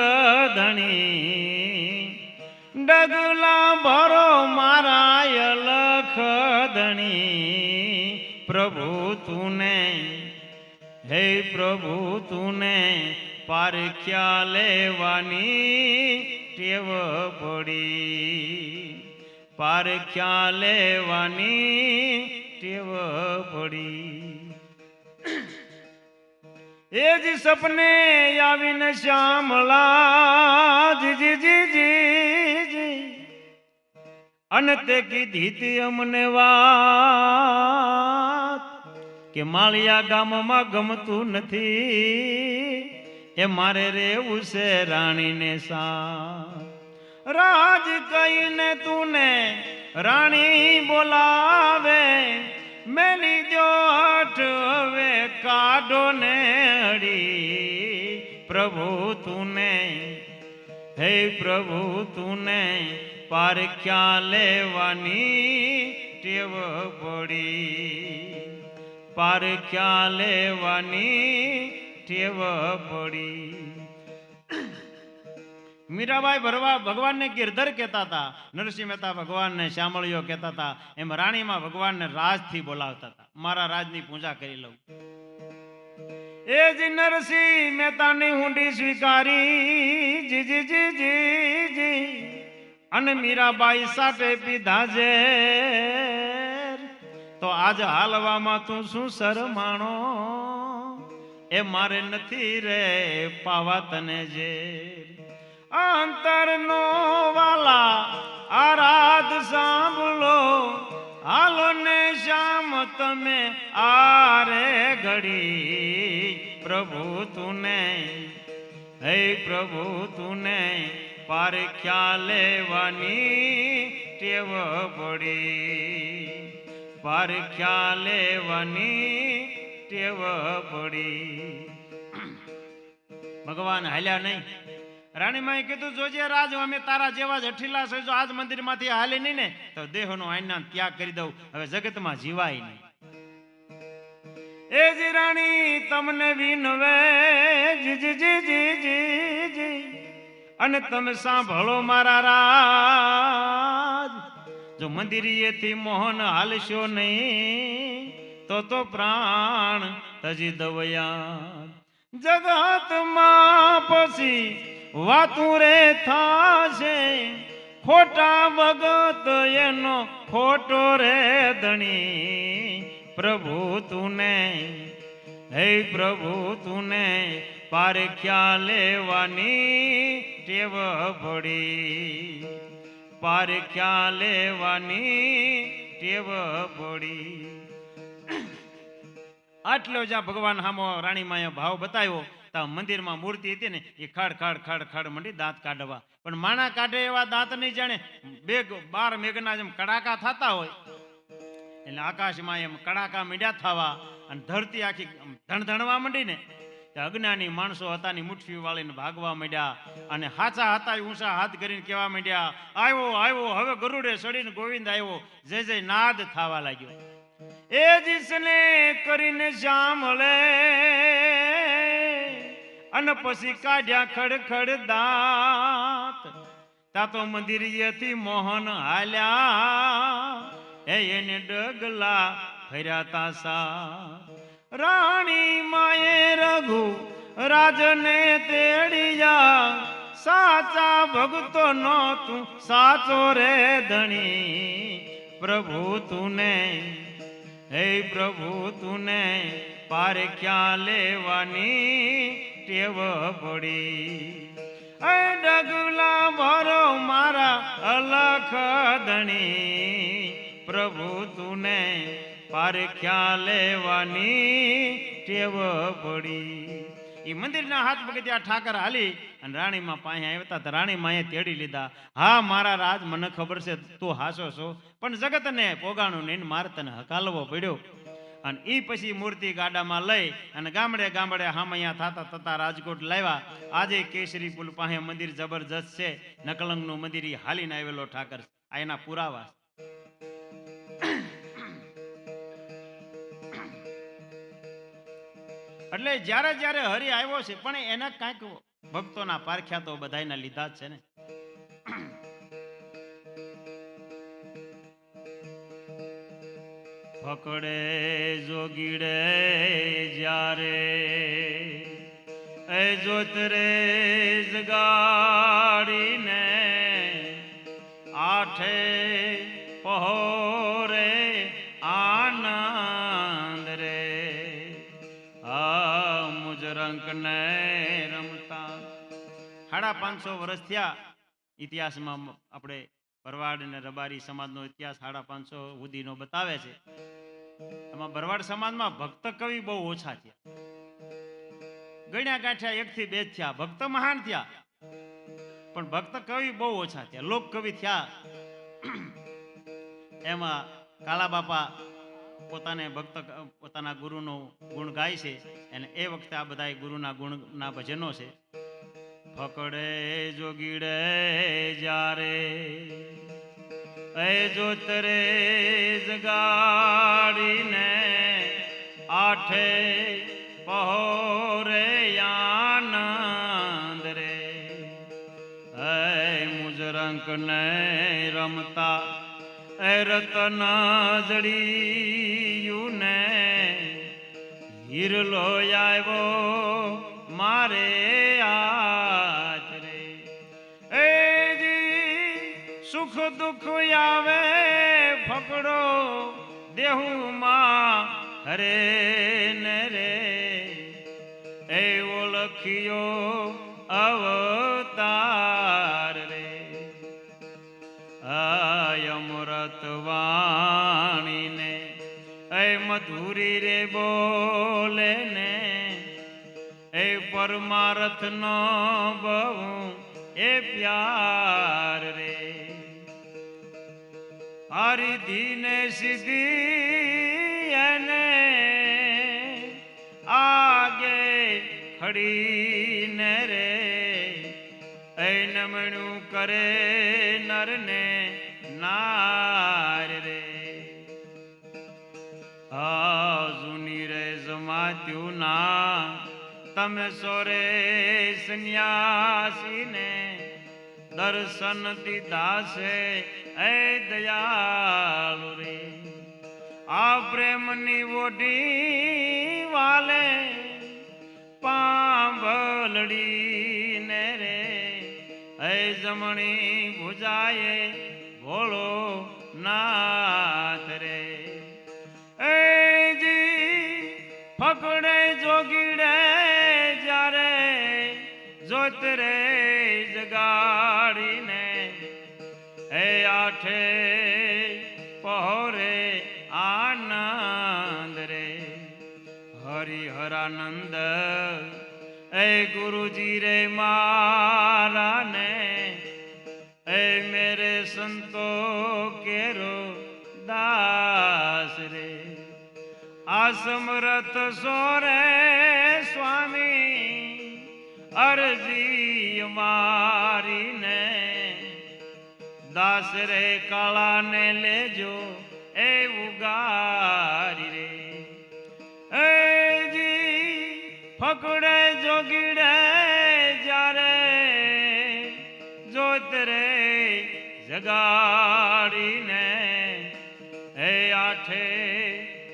ધણી, ડગલા ભરો મારા અલખ ધણી. પ્રભુ તુને, હે પ્રભુ તુને પારખ્યા લેવાની ટેવ પડી, પારખ્યા લેવાની ટેવ પડી. એ જ સપને આવીને શ્યામલા જી જી જી જી, અને તે કીધી તી અમને વાત કે માળિયા ગામમાં ગમતું નથી, એ મારે રેવું છે રાણીને સા. રાજ કહીને તુને રાણી બોલાવે, મેલી દો હઠ હવે કાઢો ને અડી. પ્રભુ તુને, હે પ્રભુ તુને પારખ્યા લેવાની ટેવ પડી, પારખ્યા લેવાની ટેવ પડી. મીરાબાઈ ભગવાનને ગિરધર કહેતા હતા, નરસિંહ મહેતા ભગવાનને શ્યામળિયો કહેતા હતા. એમ રાણીમાં ભગવાનને રાજથી બોલાવતા હતા. મારા રાજની પૂજા કરી લઉં. એ જ નરસિંહ મહેતાની હુંડી સ્વીકારી જી જી જી જી જી, અને મીરાબાઈ સાટે પીધા છે. તો આજ હાલવામાં તું શું શરમાણો, એ મારે નથી રે પાવા તને જે. અંતરનો વાલા આરાધ સાંભળો, હાલો ને શ્યામ તમે આરે ઘડી. પ્રભુ તુને, હે પ્રભુ તુને પારખ્યા લેવાની ટેવ પડી, પારખ્યા લેવાની ટેવ પડી. ભગવાન હાલ્યા નહીં. રાણીમાએ કીધું જોજે રાજ, અમે તારા જેવા જ હઠીલા છે. જો આજ મંદિર માંથી હાલે નહીં ને તો દેહનો આઈના ત્યાગ કરી દઉં, હવે જગતમાં જીવાય નહીં. એ જી રાણી તમને વિનવે જી જી જી જી જી જી, અને તમે સાંભળો મારા રાજ. જો મંદિરેથી મોહન હાલશો નહીં તો પ્રાણ તજી દવયા. જગતમાં પછી વાતું રે થાશે, ખોટા ભગત એનો ખોટો રે ધણી. પ્રભુ તુને, હે પ્રભુ તુને પારખ્યા લેવાની ટેવ પડી, પારખ્યા લેવાની ટેવ પડી. આટલો જ્યાં ભગવાન હામો રાણીમાએ ભાવ બતાવ્યો, તો મંદિરમાં મૂર્તિ હતી ને એ ખડ ખડ ખડ ખડ મંડી દાંત કાઢવા. પણ માણા કાઢે એવા દાંત નહીં જાણે 12 મેઘના જેમ કડાકા થતા હોય, એટલે આકાશમાં એમ કડાકા મીડ્યા થવા અને ધરતી આખી ધણધણવા માંડી ને. અજ્ઞાની માણસો હતા ની મુઠ્ઠી વાળીને ભાગવા માંડ્યા, અને હાચા હતા ઊંચા હાથ કરીને કહેવા માંડ્યા, આવ્યો આવ્યો હવે ગરુડે ચડીને ગોવિંદ આવ્યો. જય જય નાદ થવા લાગ્યો. એ જીસને કરીને સાંભળે, અને પછી કાઢ્યા ખડખડ દાંત. તા તો મંદિરેથી મોહન હાલ્યા, એને ડગલા ફર્યા તા સા. રાણી માએ રઘુ રાજને તેડિયા, સાચા ભક્તો નો તું સાચો રે ધણી. પ્રભુ તુને, હે પ્રભુ તુને પારખ્યા લેવાની ટેવ પડી. ડગલા ભરો મારા અલખ ધણી. પ્રભુ તુને પારખ્યા લેવાની ટેવ પડી. એ મંદિરના હાથ પગથિયા ઠાકર હાલી અને રાણીમાં પાસે આવ્યા હતા. રાણીમાં તેડી લીધા. હા મારા રાજ, મને ખબર છે તું હાસો છો, પણ જગતને પોગાણું નહીં, મારે તને હકાલવો પડ્યો. અને એ પછી મૂર્તિ ગાડામાં લઈ અને ગામડે ગામડે હામૈયા થતા થતા રાજકોટ લાવ્યા. આજે કેસરી પુલ પાસે મંદિર જબરજસ્ત છે, નકલંગનું મંદિર, એ હાલીને આવેલો ઠાકર. આ એના પુરાવા. એટલે જ્યારે જ્યારે હરિ આવ્યો છે, પણ એના કાંઈક ભક્તોના પારખ્યા તો બધાયના લીધા જ છે ને. પકડે જોગીડે જ્યારે એ જોત રે જગાડીને આઠે પહોરે આનંદ રે મુજરંક ને રમતા. 550 વર્ષ થયા. ઇતિહાસમાં આપણે ભરવાડ અને રબારી સમાજનો ઇતિહાસ 550 સુધીનો બતાવે છે. એમાં ભરવાડ સમાજમાં ભક્ત કવિ બહુ ઓછા થયા. ગણ્યા ગાંઠ્યા 1 થી 2 થયા. ભક્ત મહાન થયા, પણ ભક્ત કવિ બહુ ઓછા થયા. લોક કવિ થયા. એમાં કાળા બાપા પોતાને ભક્ત પોતાના ગુરુનો ગુણ ગાય છે, અને એ વખતે આ બધા ગુરુના ગુણના ભજનો છે. પકડે જોગીડે જ્યારે એ જોત રે જગાડીને આઠે પહોરે આનંદ રે મુજરંક ને રમતા એ રતન જડિયું ને હીરલો આવ્યો મારે આજ રે. એ સુખ દુઃખ આવે ફકડો દેહુમાં હરે ને રે એ ઓળખ્યો અવતાર રે. અમૃત વાણીને એ મધુરી રે બોલે ને એ પરમાર્થ નો બહુ એ પ્યાર રે. હરિધી ને સીધી એને આગે ખડીને રે એ નમણું કરે નરને નાર રે. જૂની રે જમાત્યું ના તમે સોરે સંન્યાસી ને દર્શન દીધા છે એ દયાળુ રે. આ પ્રેમની ઓઢી વાલે પાંભલડી ને રે એ જમણી ભુજાએ ભોળો નાથ રે. એ ફકડે જોગીડે જ્યારે જોત રે જગાડીને એ આઠે પહોરે આનંદ રે. હરિહરાનંદ એ ગુરુજી રે મારા ને એ મેરે સંતો કેરો દાસ રે. આ સમરથ સોરે સ્વામી અરજી મારી ને દાસ રે કાળા ને લેજો એ ઉગારી રે. એ ફકડે જોગીડે જ્યારે જોત રે જગાડીને એ આઠે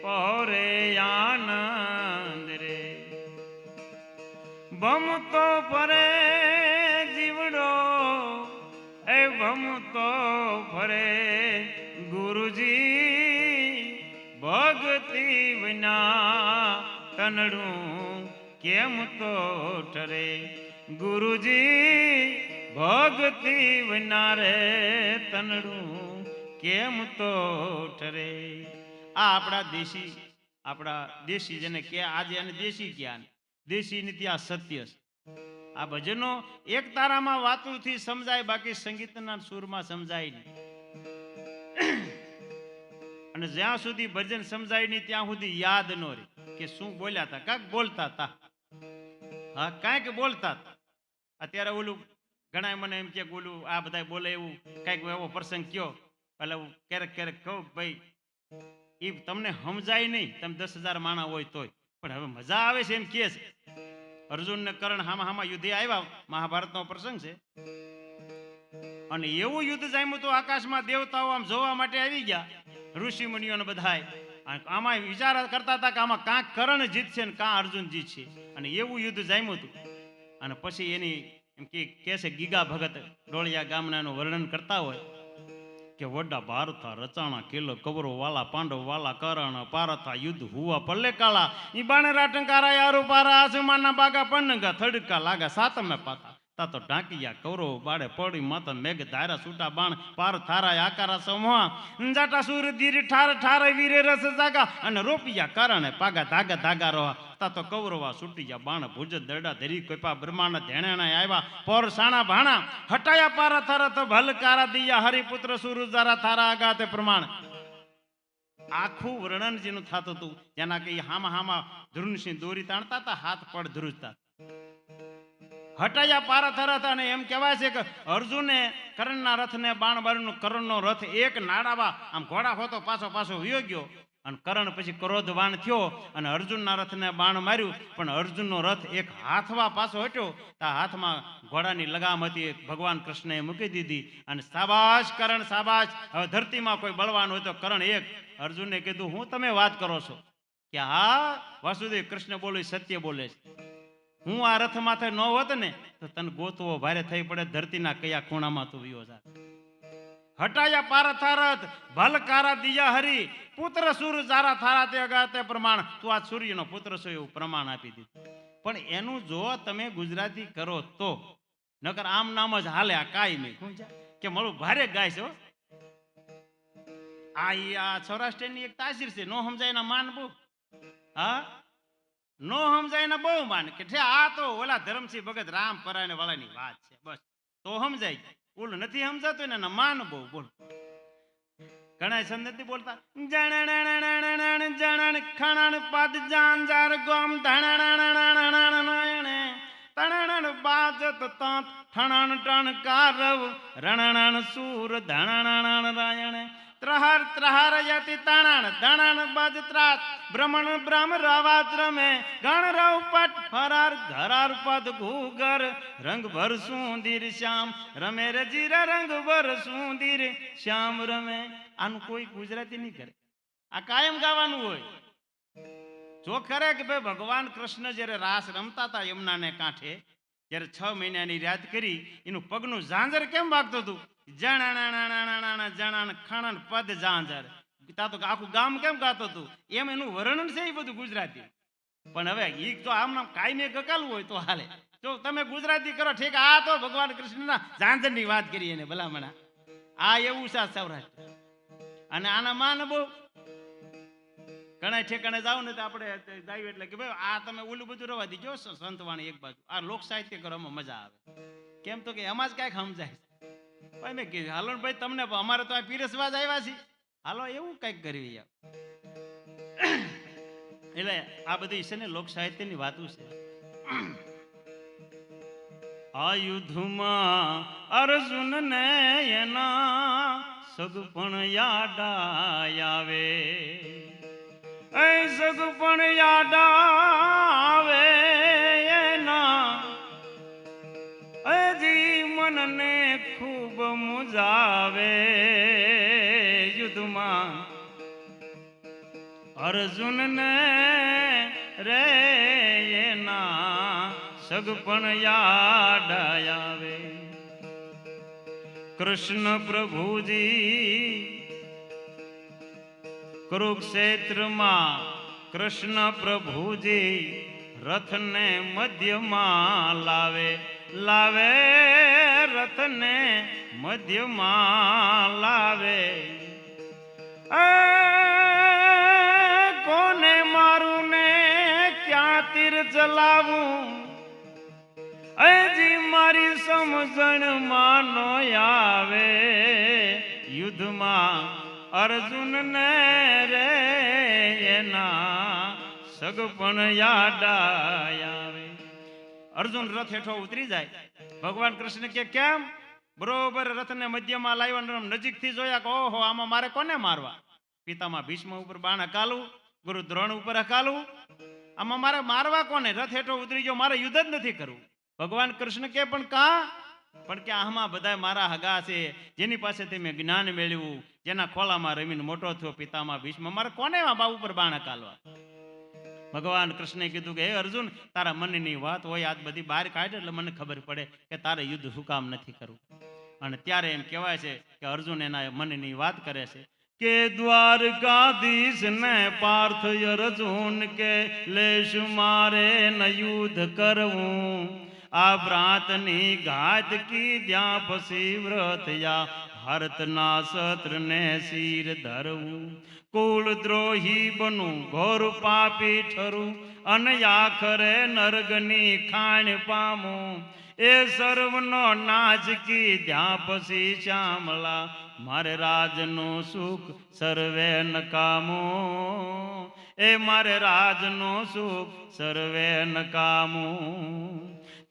પહોરે આનંદ રે. ભમતો ફરે જીવડો એ ભમતો ફરે ગુરુજી ભક્તિ વિના તનડું કેમ તો ઠરે. ગુરુજી ભક્તિ વિના રે તનડું કેમ તો ઠરે. આ આપણા દેશી જેને કે આજે અને દેશી જ્ઞાન, દેશી નીતિ આ સત્ય છે. આ ભજનો એક તારામાં વાતુથી સમજાય, બાકી સંગીતના સૂરમાં સમજાય નહીં. અને જ્યાં સુધી ભજન સમજાય નહીં ત્યાં સુધી યાદ ન રહે કે શું બોલ્યા હતા. કાંઈક બોલતા હતા, હા કાંઈક બોલતા હતા. અત્યારે ઓલું ઘણા મને એમ કે ઓલું આ બધા બોલે એવું કાંઈક એવો પ્રસંગ કયો, એટલે હું ક્યારેક ક્યારેક કહું ભાઈ એ તમને સમજાય નહીં, તમે 10,000 માણા હોય તોય, પણ હવે મજા આવે છે એમ કે છે. અર્જુન ને કર્ણ હામા યુદ્ધે આવ્યા, મહાભારતનો પ્રસંગ છે. અને એવું યુદ્ધ જામ્યું તો આકાશમાં દેવતાઓ આમ જોવા માટે આવી ગયા, ઋષિ મુનિઓને બધાય. આમાં વિચાર કરતા હતા કે આમાં કાં કર્ણ જીતશે ને કાં અર્જુન જીતશે. અને એવું યુદ્ધ જામ્યું હતું. અને પછી એની એમ કે છે ગીગા ભગત ડોળિયા ગામના એનું વર્ણન કરતા હોય કે વડા ભારતા રચાણા કિલ્લો કવરો વાલા પાંડવ વાલા કરણ પારથા યુદ્ધ હુવા પલ્લે કાળા ઈ બાણે રાટંકારા યારો પારા આસમાનના બાગા પન્નગા થડકા લાગા સાતમે પાતા તાતો ઢાંકિયા કૌરવ બાળે પડી માતા મેઘ ધારા છૂટા બાણ પાર થારા આકારા સમૂહ જાટા સુર ધીર ઠાર ઠાર વીરે રસ જાગા અને રોપિયા કારણે પાગા ધાગા ધાગા રોવા તાતો કૌરવા છૂટિયા બાણ ભુજ દરડા ધરી કોઈપા બ્રહ્માંડ ધેણેણા આવ્યા પોર સાણા ભાણા હટાયા પારા થારા તો ભલકારા દિયા હરિપુત્ર સુરજારા થારા આગાતે પ્રમાણ. આખું વર્ણન જેનું થતું હતું, જેના કે હામા ધ્રુનસિંહ દોરી તાણતા હતા, હાથ પડ ધ્રુજતા. હટાયા પારા થરત. અને એમ કહેવાય છે કે અર્જુને કર્ણના રથને બાણ બારીનો કર્ણનો રથ એક નાડાવા આમ ઘોડા હોતો પાછો વયો ગયો. અને કર્ણ પછી ક્રોધવાન થયો અને અર્જુનના રથને બાણ માર્યું, પણ અર્જુનનો રથ એક હાથવા પાછો હટ્યો. તા હાથમાં ઘોડાની લગામ હતી, ભગવાન કૃષ્ણએ મૂકી દીધી. અને શાબાશ કર્ણ શાબાશ, હવે ધરતીમાં કોઈ બળવાન હોય તો કર્ણ એક. અર્જુનને કીધું હું તમે વાત કરો છો કે હા વાસુદેવ કૃષ્ણ બોલે સત્ય બોલે છે. હું આ રથ માથે ન હોત ને તો તને ગોતવો ભારે થઈ પડે, ધરતીના કયા ખૂણામાં તું વિયો જા. હટાયા પારથારથ ભલકારા દિયા હરી પુત્ર સુર જારા થારા તે અગાતે પ્રમાણ. તું આ સૂર્યનો પુત્ર છો એવું પ્રમાણ આપી દીધું. પણ એનું જો તમે ગુજરાતી કરો તો, નકર આમ નામ જ હાલે. આ કાંઈ નહીં કે મળું ભારે ગાય છે. આ સૌરાષ્ટ્રની એક તાસીર છે, નો સમજાય એના માન બહુ. હા નો સમજાય એના બહુ માન કે આ તો ઓલા ધરમસિંહ ભગત રામ પરાયણ વાળાની વાત છે, બસ તો સમજાય. ઓલું નથી સમજાતું ને માન બહુ. બોલ ઘણા સંત નથી બોલતા જણ ખણ પદ જાંજાર ગોમ ધણ તણ બાજત તાંત ઠણ ટણ કારવ રણણ સૂર ધણ રાયણ ત્રહર ત્રહર યતિ તણણ ધણણ બજ ત્રાત બ્રહ્મણ બ્રહ્મ રવાત રમે ગણ રવ પટ ફરાર ધરાર પદ ઘૂગર રંગ ભર સુંદીર શ્યામ રમે રજીર રંગ ભર સુંદીર શ્યામ રમે. આનું કોઈ ગુજરાતી નહીં કરે, આ કાયમ ગાવાનું હોય. જો ખરે કે ભાઈ ભગવાન કૃષ્ણ જયારે રાસ રમતા હતા યમુનાને કાંઠે, જયારે 6 મહિનાની રાત કરી, એનું પગનું ઝાંઝર કેમ વાગતું હતું? જણ ખણ પદ ઝાંઝર. આખું ગામ કેમ ગાતું હતું? એમ એનું વર્ણન છે એ બધું ગુજરાતી. પણ હવે ઈ તો આમ કાયમી ગકાલવું હોય તો હાલે. જો તમે ગુજરાતી કરો ઠીક, આ તો ભગવાન કૃષ્ણના ઝાંઝરની વાત કરી એને ભલામણા. આ એવું છે સૌરાષ્ટ્ર. અને આના માન બહુ. ઘણા ઠેકાણે જાવ ને તો આપણે જાવ એટલે કે ભાઈ આ તમે ઓલું બધું રવા દીજો, સંતવાણી એક બાજુ, આ લોક સાહિત્ય કરવામાં મજા આવે. કેમ તો કે એમાં જ કાંઈક સમજાય. ભાઈ મેં કીધું હાલો ને ભાઈ તમને અમારે તો આ પીરસવા જ આવ્યા છીએ, હાલો એવું કંઈક કરવી યાર. એટલે આ બધી છે ને લોક સાહિત્યની વાતો છે. આ યુદ્ધમાં અર્જુન ને એના સગપણ યાદ આવે, સગપણ યાદ આવે એના હજી મનને ખૂબ મુજાવે. યુદ્ધમાં અર્જુન ને રે એના સગપણ યાદ આવે. કૃષ્ણ પ્રભુજી કુરુક્ષેત્રમાં, કૃષ્ણ પ્રભુજી રથને મધ્યમાં લાવે, લાવે રથને મધ્યમાં લાવે. કોને મારું ને ક્યાં તીર ચલાવું, હજી મારી સમજણ માનો આવે, યુદ્ધમાં અર્જુન ને રે એના સગપણ યાદ આવે. અર્જુન રથ હેઠો ઉતરી જાય. ભગવાન કૃષ્ણ કે કેમ? બરોબર રથને મધ્યમાં લાવ્યા, નજીકથી જોયા કે ઓહો આમાં મારે કોને મારવા? પિતામાં ભીષ્મ ઉપર બાણ હકાલું, ગુરુ દ્રોણ ઉપર હકાલું, આમાં મારે મારવા કોને? રથ હેઠો ઉતરી ગયો, મારે યુદ્ધ જ નથી કરવું. ભગવાન કૃષ્ણ કે પણ કા? પણ કે આમાં બધા મારા હગા છે, જેની પાસેથી મેં જ્ઞાન મેળવ્યું, જેના ખોળામાં રમીને મોટો થયો પિતામાં ભીષ્મ, મારે કોને બા ઉપર બાણ હકાલવા? ભગવાન કૃષ્ણે કીધું કે હે અર્જુન, તારા મનની વાત હોય આજ બધી બહાર કાઢ એટલે મને ખબર પડે કે તારે યુદ્ધ શું કામ નથી કરવું. અને ત્યારે એમ કહેવાય છે કે અર્જુન એના મનની વાત કરે છે કે દ્વારકાધીશ ને પાર્થ અર્જુન કે લેશ મારે ન યુદ્ધ કરવું, આ ભ્રાતની ઘાત કી દ્યા પછી વ્રતયા, ભારતના શત્રુને શિર ધરવું, કુળ દ્રોહી બનું ઘોર પાપી ઠરું, અને આખરે નરગની ખાણ પામું, એ સર્વનો નાશ કી ધ્યા પછી શ્યામલા, મારે રાજનું સુખ સર્વે નકામું, એ મારે રાજનું સુખ સર્વે નકામું.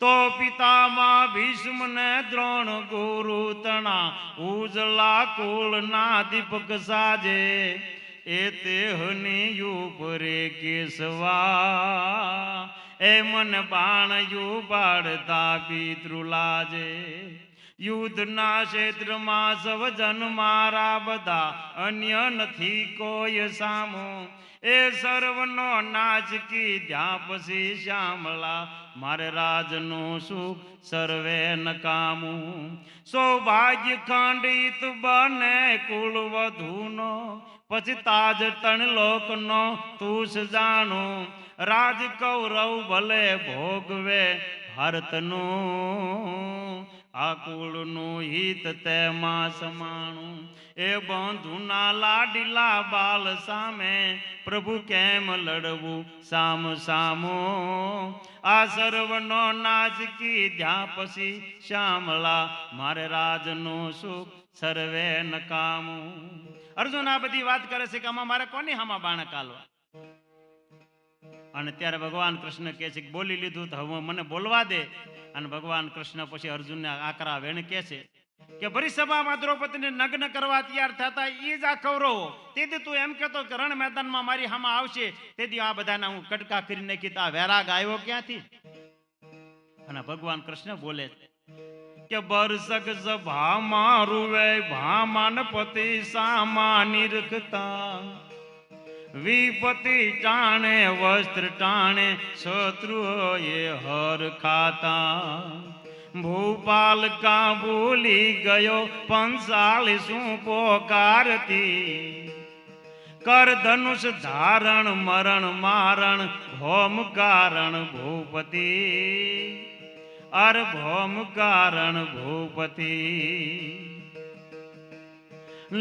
તો પિતામાં ભીષ્મ ને દ્રોણ ગુરુ તણા, ઉજલા કુળના દીપક સાજે, એ તેહની ઉપરે કેસવા, એ મન બાણ યુબાડતા પિતૃલાજે, યુદ્ધના ક્ષેત્રમાં સવ જન મારા બધા, અન્ય નથી કોઈ સામો, એ સર્વનો નાશ કી ધ્યા પછી શ્યામલા, મારે રાજનું સુખ સર્વે નકામું. સૌભાગ્ય ખંડિત બને કુળ વધુનો, પછી તાજ તણ લોકનો તુષ જાણું, રાજ કૌરવ ભલે ભોગવે ભારતનું, આ કુળનું હિત તેમાં સમાણું, એ બંધુના લાડીલા બાલ સામે પ્રભુ કેમ લડવું સામ સામો, આ સર્વનો નાશ કી ધ્યા પછી શ્યામલા, મારે રાજનું સુખ સર્વે નકામું. અર્જુન આ બધી વાત કરે છે કે આમાં મારે કોની હામાં બાણ કાલવા? અને ત્યારે ભગવાન કૃષ્ણ કહે છે કે બોલી લીધું તો હવે મને બોલવા દે. અને ભગવાન કૃષ્ણ પછી અર્જુનને આકરા વેણ કહે છે કે ભરી સભામાં દ્રૌપદીને નગ્ન કરવા તૈયાર થતા એ જ આ કૌરવો, તેથી તું એમ કહેતો કે રણ મેદાનમાં મારી હામાં આવશે, તેથી આ બધાના હું કટકા કરી નાખી, તો આ વેરાગ આવ્યો ક્યાંથી? અને ભગવાન કૃષ્ણ બોલે કે બરસક સભામાં રૂવે ભામાન પતિ સામા નિરખતા, વિપતિ ટાણે વસ્ત્ર ટાણે શત્રુઓએ હર ખાતા, ભૂપાલ કા ભૂલી ગયો પંચાલી શું પોકારતી, કર ધનુષ ધારણ મરણ મારણ ભોમ કારણ ભૂપતિ, અર ભોમ કારણ ભૂપતિ.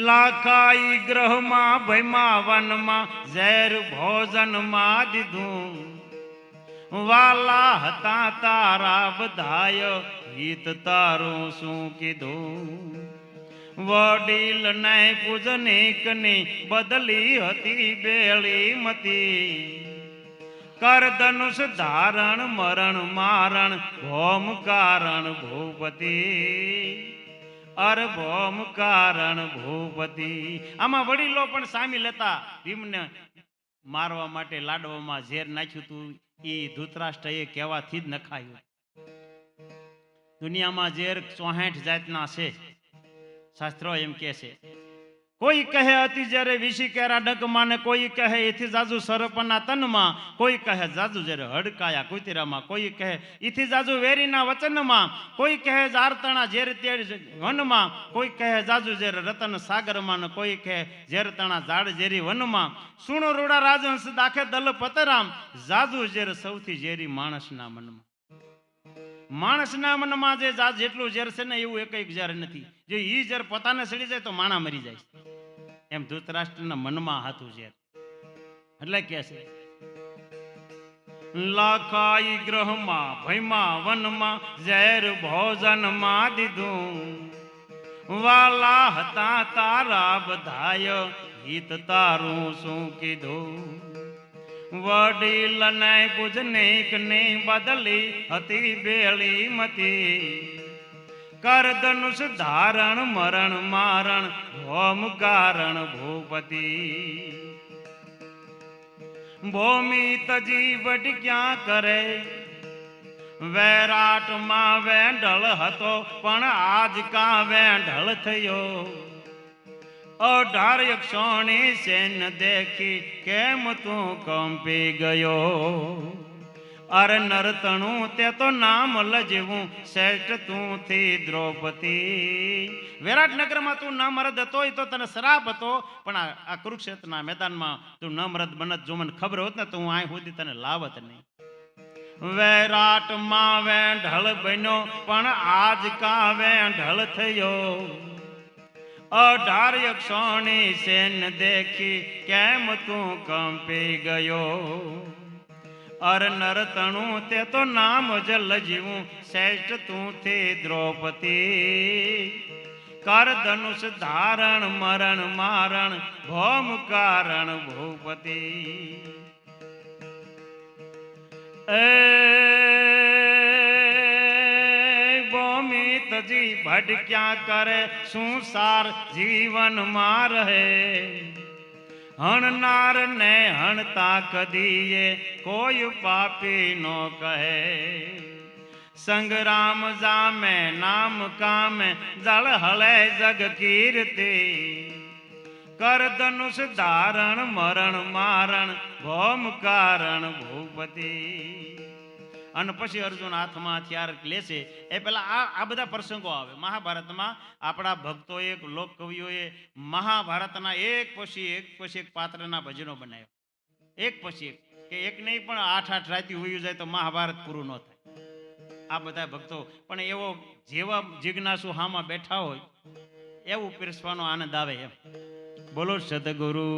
લાખાઈ ગ્રહમાં ભયમાં વનમાં ઝેર ભોજનમાં દીધું, વાલા હતા તારા બધાય હિત તારું શું કીધું, વડીલ ને પૂજનિક ની બદલી હતી બેળી મતી, કર ધનુષ ધારણ મરણ મારણ ભોમ કારણ ભૂપતિ, અર ભોમ કારણ ભૂપતિ. આમાં વડીલો પણ સામેલ હતા. ભીમને મારવા માટે લાડવામાં ઝેર નાખ્યું તું એ ધૃતરાષ્ટ્ર એ કહેવાથી જ નખાયું. દુનિયામાં ઝેર 64 જાતના છે, શાસ્ત્રો એમ કહે છે. કોઈ કહે અતિ જ્યારે વિષી કેરા ડગમાં, ને કોઈ કહે એથી જાજુ સરપના તનમાં, કોઈ કહે જાજુ જ્યારે હડકાયા કુતરામાં, કોઈ કહે એથી જાજુ વેરીના વચનમાં, કોઈ કહે જારતણા ઝેર તેડ વનમાં, કોઈ કહે જાજુ ઝેર રતન સાગરમાં, ને કોઈ કહે ઝેર તણા ઝાડ ઝેરી વનમાં, સુણો રૂડા રાજહંસ દાખે દલ પતરામ, જાજુ ઝેર સૌથી ઝેરી માણસના મનમાં. માણસના મનમાં જે જેટલું ઝેર છે ને એવું એક ઝેર નથી. જો ઈ ઝેર પોતાને સડી જાય તો માણા મરી જાય. એમ ધૃતરાષ્ટ્રના મનમાં હાથું છે. એટલે કે છે લાખાઈ ગ્રહમાં ભયમાં વનમાં ઝેર ભોજનમાં દીધું, વાલા હતા તારા બધાય હિત તારું શું કીધું, વડીલ ને પૂજનીક ની બદલી હતી બેળી મતી, કર ધનુષ ધારણ મરણ મારણ હોમ કારણ ભૂપતિ, ભૂમિ તજી વડ ક્યાં કરે, વૈરાટમાં વેંઢળ હતો પણ આજ કા વેંઢળ થયો, 18 ક્ષણી સેન દેખી કેમ તું કંપી ગયો, અરે નરતણું તે તો નામ લજવું શ્રેષ્ઠ તું થી દ્રૌપદી, વિરાટનગરમાં તું ન મરદ હતો એ તો તને શ્રાપ હતો, પણ આ કુરુક્ષેત્રના મેદાનમાં તું ન મરદ બનત, જો મને ખબર હોત ને તો હું અહીં સુધી તને લાવત નહીં. વૈરાટમાં વેંઢળ બન્યો પણ આજ કા વેંઢળ થયો, 18 ક્ષણી સેન દેખી કેમ તું કંપી ગયો, અર નરતણું તે તો નામ જલ જીવું શ્રેષ્ઠ તું થી દ્રૌપદી, કર ધનુષ ધારણ મરણ મારણ ભૌમ કારણ ભૂપતિ, એ ભૂમિતજી ભટક્યા કરે શું સાર જીવનમાં રહે, હણનાર ને હણતા કદીએ કોઈ પાપી નો કહે, સંગ્રામ જામે નામ કામે જળ હલે જગ કીર્તિ, કર ધનુષ ધારણ મરણ મારણ ભૌમ કારણ ભૂપતિ. અને પછી અર્જુન હાથમાં હથિયાર લેશે એ પેલા આ બધા પ્રસંગો આવે મહાભારતમાં. આપણા ભક્તોએ લોક કવિઓએ મહાભારતના એક પછી એક પાત્રના ભજનો બનાવ્યા, એક પછી એક, કે એક નહીં પણ 8 રાતી વયું જાય તો મહાભારત પૂરું ન થાય. આ બધા ભક્તો પણ એવો જેવા જિજ્ઞાસુ હામાં બેઠા હોય એવું પીરસવાનો આનંદ આવે એમ. બોલો સદગુરુ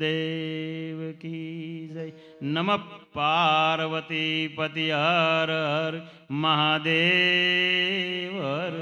દેવ કી જય. નમઃ પાર્વતી પતિ હર હર મહાદેવ હર.